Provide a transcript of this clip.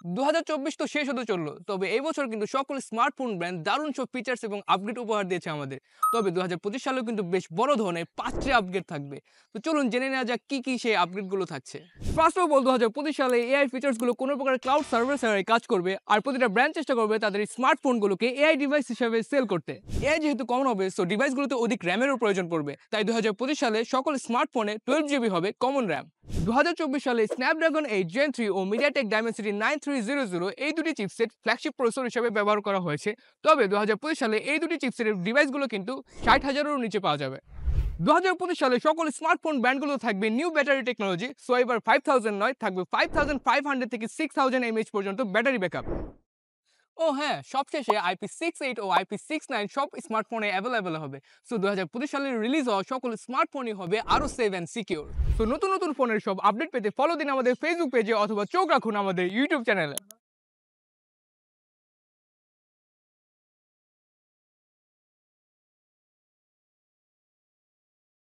2024 তো শেষ হতে চললো, তবে এই বছর কিন্তু সকল স্মার্টফোন ব্র্যান্ড দারুণ সব ফিচার্স এবং আপগ্রেড উপহার দিয়েছে আমাদের। তবে 2025 সালেও কিন্তু বেশ বড় ধরনের 5টি আপগ্রেড থাকবে। তো চলুন জেনে নেওয়া যাক কি কি সেই আপগ্রেডগুলো থাকছে। ফার্স্ট অফ অল 2025 সালে এআই ফিচার্সগুলো কোনো প্রকার ক্লাউড সার্ভার ছাড়াই কাজ করবে, আর প্রতিটা ব্র্যান্ড চেষ্টা করবে তাদের স্মার্টফোনগুলোকে এআই ডিভাইস হিসেবে সেল করতে। এআই যেহেতু কমন হবে, সো ডিভাইসগুলোতে অধিক র্যামেরও প্রয়োজন পড়বে, তাই 2025 সালে সকল স্মার্টফোনে 12 GB হবে কমন র্যাম। 2024 সালে স্ন্যাপড্রাগন 8 Gen 3 ও মিডিয়াটেক ডাইমেনসিটি 9300 এই দুটি চিপসেট ফ্ল্যাগশিপ প্রসেসর হিসেবে ব্যবহার করা হয়েছে। তবে 2025 সালে এই দুটি চিপসেটের ডিভাইসগুলো কিন্তু 60,000-এরও নিচে পাওয়া যাবে। 2025 সালে সকল স্মার্টফোন ব্র্যান্ডগুলো থাকবে নিউ ব্যাটারি টেকনোলজি, সো এবার 5000 নয়, থাকবে 5500 থেকে 6000 mAh পর্যন্ত ব্যাটারি ব্যাকআপ। ও হ্যাঁ, সবশেষে IP68 ও IP69 সব স্মার্টফোনে অ্যাভেলেবেল হবে। সো 2025 সালে রিলিজ হওয়া সকল স্মার্টফোনই হবে আরও সেফ অ্যান্ড সিকিউর। সো নতুন নতুন ফোনের সব আপডেট পেতে ফলো দিন আমাদের ফেসবুক পেজে অথবা চোখ রাখুন আমাদের ইউটিউব চ্যানেলে।